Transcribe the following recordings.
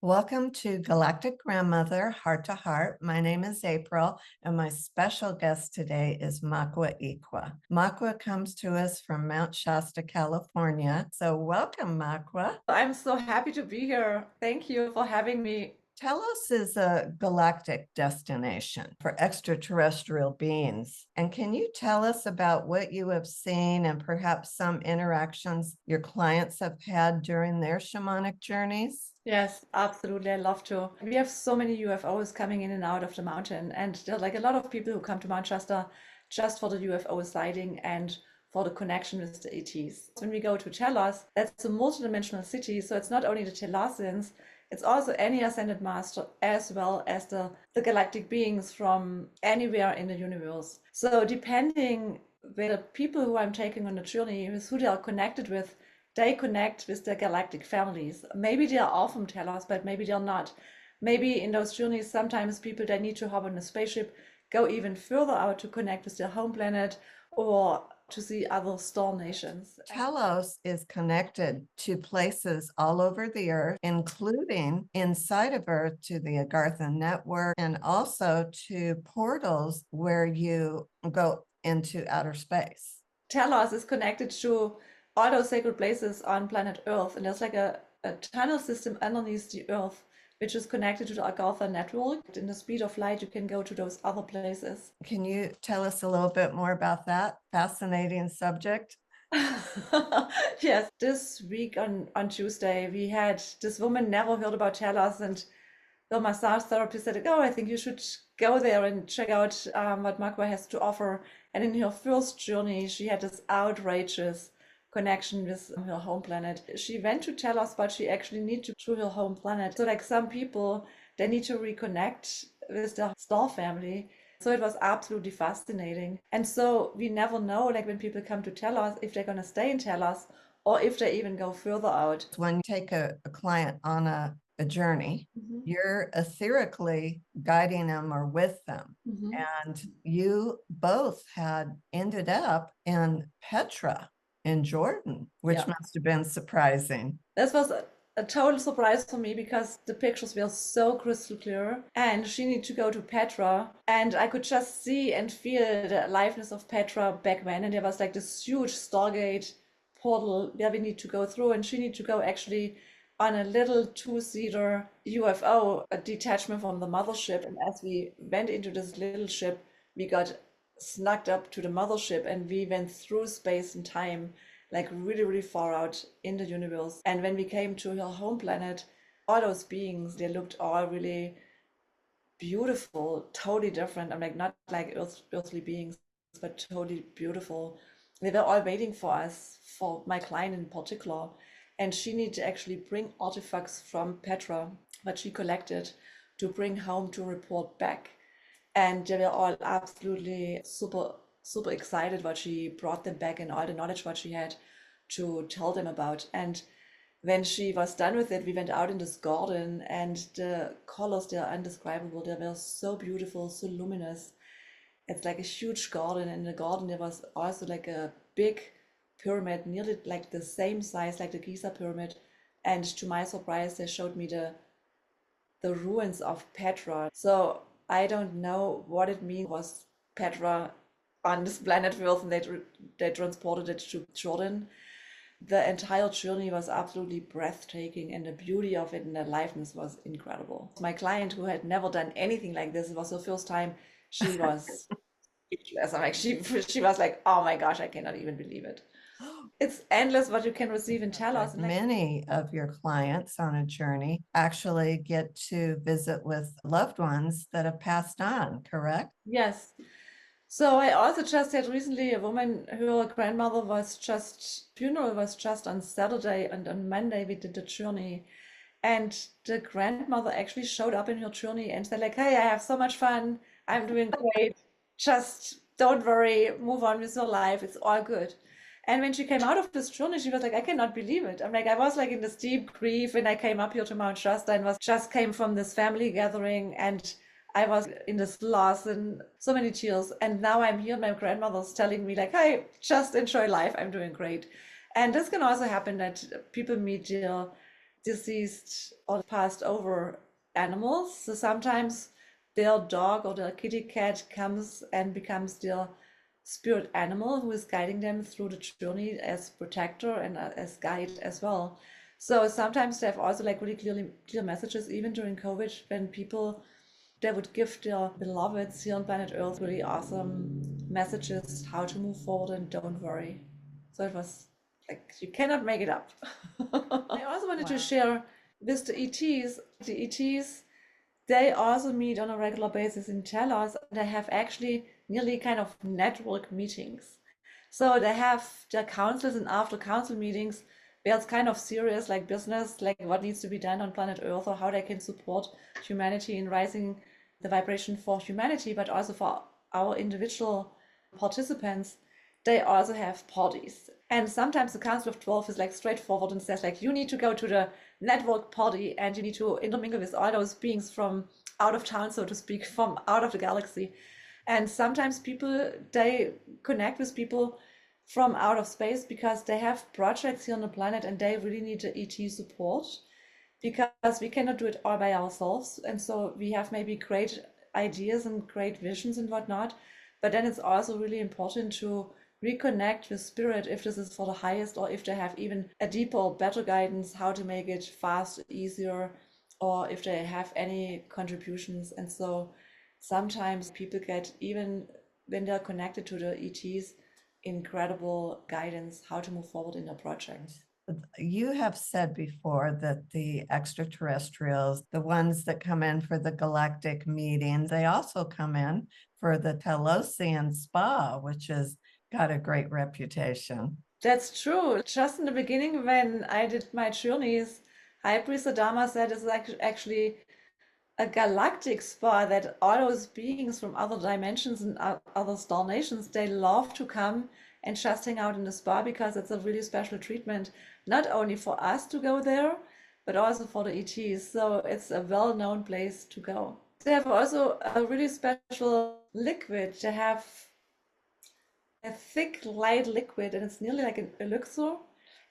Welcome to Galactic Grandmother Heart to Heart. My name is April, and my special guest today is Maqua Iqua. Maqua comes to us from Mount Shasta, California. So, welcome, Maqua. I'm so happy to be here. Thank you for having me. Telos is a galactic destination for extraterrestrial beings. And can you tell us about what you have seen and perhaps some interactions your clients have had during their shamanic journeys? Yes, absolutely. I love to. We have so many UFOs coming in and out of the mountain, and there are like a lot of people who come to Mount Shasta just for the UFO sighting and for the connection with the ETs. When we go to Telos, that's a multidimensional city, so it's not only the Telosians, it's also any ascended master as well as the galactic beings from anywhere in the universe. So depending where the people who I'm taking on the journey, with who they are connected with, they connect with their galactic families. Maybe they are all from Telos, but maybe they're not. Maybe in those journeys, sometimes people they need to hop on a spaceship, go even further out to connect with their home planet or to see other star nations. Telos is connected to places all over the earth, including inside of Earth to the Agarthan network and also to portals where you go into outer space. Telos is connected to all those sacred places on planet Earth, and there's like a tunnel system underneath the Earth which is connected to the Agartha network. In the speed of light, you can go to those other places. Can you tell us a little bit more about that fascinating subject? Yes, this week on Tuesday, we had this woman never heard about Telos, and the massage therapist said, "Oh, I think you should go there and check out what Maqua has to offer." And in her first journey, she had this outrageous connection with her home planet. She went to Telos, but she actually needed to her home planet. So, like some people, they need to reconnect with their star family. So it was absolutely fascinating. And so we never know, like when people come to Telos, if they're going to stay in Telos or if they even go further out. When you take a client on a journey, you're etherically guiding them or with them. Mhm. And you both had ended up in Petra in Jordan, which Yeah. must have been surprising. This was a total surprise for me because the pictures were so crystal clear and she needed to go to Petra and I could just see and feel the aliveness of Petra back then, and there was like this huge Stargate portal where we need to go through, and she needed to go actually on a little two-seater UFO, a detachment from the mothership. And as we went into this little ship, we got snugged up to the mothership and we went through space and time, like really, really far out in the universe. And when we came to her home planet, all those beings, they looked all really beautiful, totally different. I'm like, not like earthly beings, but totally beautiful. They were all waiting for us, for my client in particular. And she needed to actually bring artifacts from Petra, what she collected, to bring home to report back. And they were all absolutely super, super excited what she brought them back and all the knowledge what she had to tell them about. And when she was done with it, we went out in this garden, and the colors, they are indescribable. They were so beautiful, so luminous. It's like a huge garden. In the garden, there was also like a big pyramid, nearly like the same size like the Giza pyramid. And to my surprise, they showed me the ruins of Petra. So I don't know what it means was Petra on this planet Earth, and they transported it to Jordan. The entire journey was absolutely breathtaking, and the beauty of it and the aliveness was incredible. My client, who had never done anything like this, it was her first time. She was speechless. I'm like, she was like, "Oh my gosh, I cannot even believe it." It's endless what you can receive in Talos. And like, Many of your clients on a journey actually get to visit with loved ones that have passed on, correct? yes. So I also just had recently a woman, her grandmother was just, funeral was just on Saturday, and on Monday we did the journey. And the grandmother actually showed up in her journey and said like, "Hey, I have so much fun. I'm doing great. Just don't worry, move on with your life. It's all good." And when she came out of this journey, she was like, "I cannot believe it." I'm like, I was like in this deep grief when I came up here to Mount Shasta and was just came from this family gathering, and I was in this loss and so many tears. And now I'm here, my grandmother's telling me like, "Hey, just enjoy life. I'm doing great." And this can also happen that people meet their deceased or passed over animals. So sometimes their dog or their kitty cat comes and becomes their spirit animal who is guiding them through the journey as protector and as guide as well. So sometimes they have also like really clear messages, even during COVID, when people they would give their beloveds here on planet Earth really awesome messages how to move forward and don't worry. So it was like you cannot make it up. I also wanted to Wow. share with the ETs. The ETs, they also meet on a regular basis in Telos. They have actually nearly kind of network meetings. So they have their councils and after council meetings where it's kind of serious, like business, like what needs to be done on planet Earth or how they can support humanity in rising the vibration for humanity, but also for our individual participants. They also have parties. And sometimes the Council of 12 is like straightforward and says like, you need to go to the network party and you need to intermingle with all those beings from out of town, so to speak, from out of the galaxy. And sometimes people, they connect with people from out of space because they have projects here on the planet and they really need the ET support because we cannot do it all by ourselves. And so we have maybe great ideas and great visions and whatnot. But then it's also really important to reconnect with spirit if this is for the highest or if they have even a deeper or better guidance how to make it fast, easier, or if they have any contributions. And so sometimes people get, even when they're connected to the ETs, incredible guidance how to move forward in their projects. You have said before that the extraterrestrials, the ones that come in for the galactic meetings, they also come in for the Telosian spa, which has got a great reputation. That's true. Just in the beginning, when I did my journeys, High Priest Adama said it's actually a galactic spa that all those beings from other dimensions and other star nations, they love to come and just hang out in the spa because it's a really special treatment, not only for us to go there, but also for the ETs. So it's a well-known place to go. They have also a really special liquid. They have a thick, light liquid, and it's nearly like an elixir,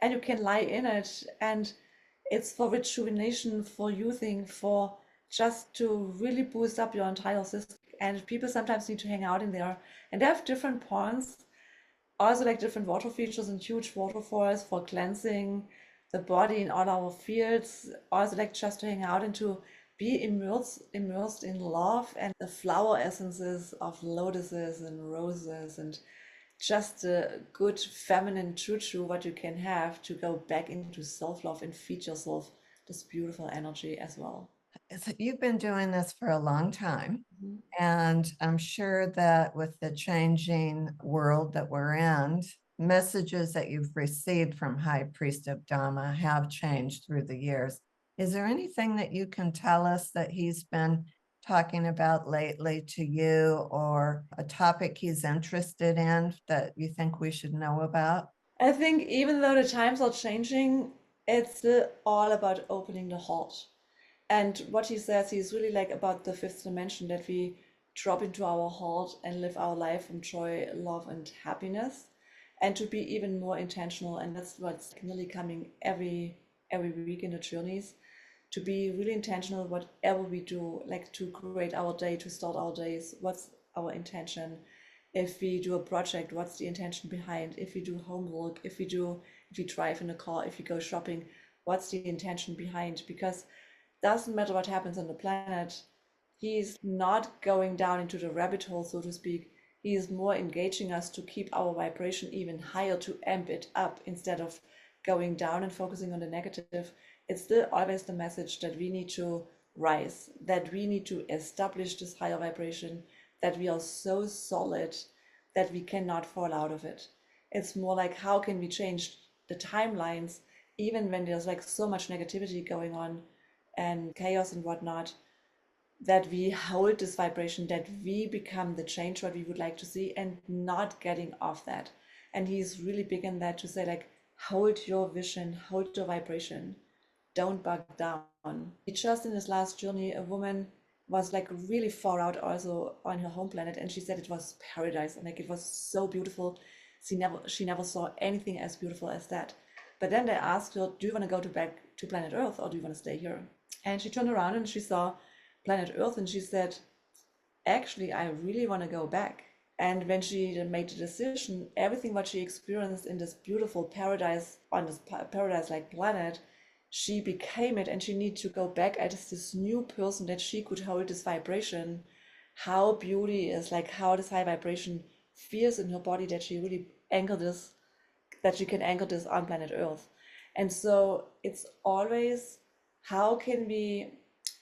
and you can lie in it, and it's for rejuvenation, for youthing, for just to really boost up your entire system. And people sometimes need to hang out in there, and they have different ponds, also like different water features and huge waterfalls for cleansing the body in all our fields, also like just to hang out and to be immersed in love and the flower essences of lotuses and roses and just a good feminine choo-choo what you can have to go back into self-love and feed yourself this beautiful energy as well. You've been doing this for a long time, Mhm. and I'm sure that with the changing world that we're in, messages that you've received from High Priest Adama have changed through the years. Is there anything that you can tell us that he's been talking about lately to you, or a topic he's interested in that you think we should know about? I think even though the times are changing, it's still all about opening the heart. And what he says, he's really like about the fifth dimension that we drop into our heart and live our life from joy, love, and happiness, and to be even more intentional. And that's what's nearly coming every week in the journeys, to be really intentional whatever we do, like to create our day, to start our days. What's our intention? If we do a project, what's the intention behind? If we do homework, if we drive in a car, if we go shopping, what's the intention behind? Because doesn't matter what happens on the planet, he's not going down into the rabbit hole, so to speak. He is more engaging us to keep our vibration even higher, to amp it up instead of going down and focusing on the negative. It's still always the message that we need to rise, that we need to establish this higher vibration, that we are so solid that we cannot fall out of it. It's more like, how can we change the timelines even when there's like so much negativity going on and chaos and whatnot, that we hold this vibration, that we become the change what we would like to see and not getting off that. And he's really big in that, to say like, hold your vision, hold your vibration, don't bug down. Just in his last journey, a woman was like really far out also on her home planet, and she said it was paradise and like it was so beautiful. She never saw anything as beautiful as that. But then they asked her, do you want to go back to planet Earth or do you want to stay here? And she turned around and she saw planet Earth and she said, actually, I really want to go back. And when she made the decision, everything what she experienced in this beautiful paradise, on this paradise-like planet, she became it, and she needed to go back as this new person, that she could hold this vibration, how beauty is, like how this high vibration feels in her body, that she really anchor this, that she can anchor this on planet Earth. And so it's always, how can we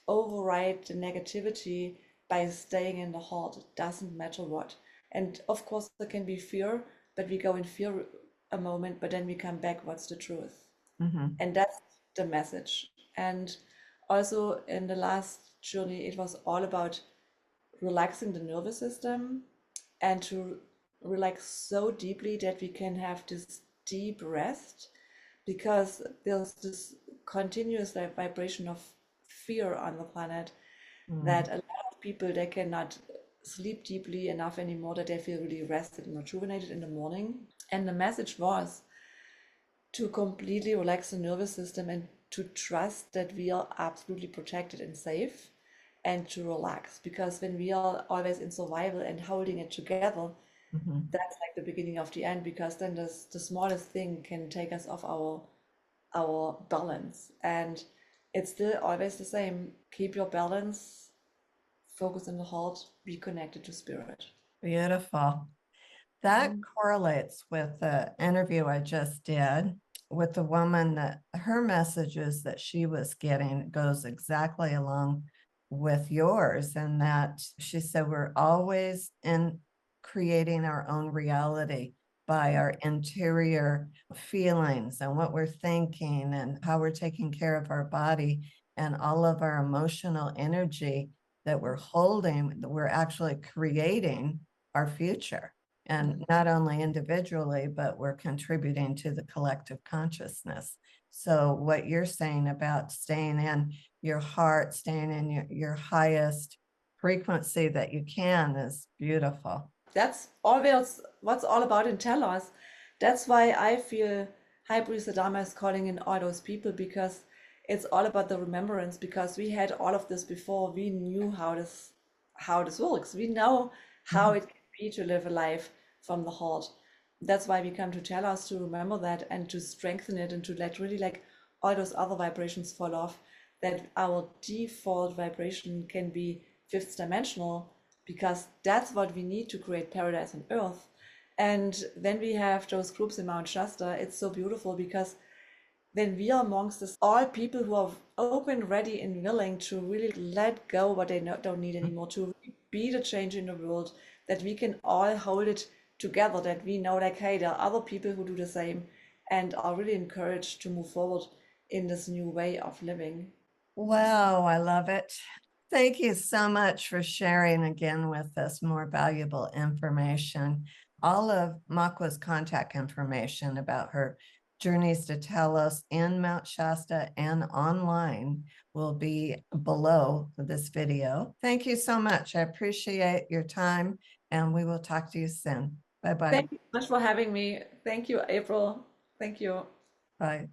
override the negativity by staying in the heart? It doesn't matter what. And of course, there can be fear, but we go in fear a moment, but then we come back. What's the truth? Mhm. And that's the message. And also in the last journey, it was all about relaxing the nervous system and to relax so deeply that we can have this deep rest, because there's this continuous vibration of fear on the planet, Mm. that a lot of people, they cannot sleep deeply enough anymore, that they feel really rested and rejuvenated in the morning. And the message was to completely relax the nervous system and to trust that we are absolutely protected and safe, and to relax, because when we are always in survival and holding it together, Mhm. that's like the beginning of the end, because then the smallest thing can take us off our balance. And it's still always the same: keep your balance, focus on the heart, be connected to spirit. Beautiful. That Mhm. correlates with the interview I just did with the woman, that her messages that she was getting goes exactly along with yours. And that she said, we're always in creating our own reality by our interior feelings and what we're thinking and how we're taking care of our body, and all of our emotional energy that we're holding, that we're actually creating our future. And not only individually, but we're contributing to the collective consciousness. So what you're saying about staying in your heart, staying in your highest frequency that you can, is beautiful. That's always what's all about in Telos. That's why I feel High Priest Adama is calling in all those people, because it's all about the remembrance. Because we had all of this before, we knew how this works. We know how Mhm. it can be to live a life from the heart. That's why we come to Telos, to remember that and to strengthen it, and to let really like all those other vibrations fall off. That our default vibration can be fifth dimensional, because that's what we need to create paradise on earth. And when we have those groups in Mount Shasta, it's so beautiful, because then we are amongst this all people who are open, ready, and willing to really let go what they don't need anymore, to be the change in the world, that we can all hold it together, that we know like, hey, there are other people who do the same and are really encouraged to move forward in this new way of living. Wow, I love it. Thank you so much for sharing again with us more valuable information. All of Maqua's contact information about her journeys to Telos in Mount Shasta and online will be below this video. Thank you so much. I appreciate your time, and we will talk to you soon. Bye-bye. Thank you so much for having me. Thank you, April. Thank you. Bye.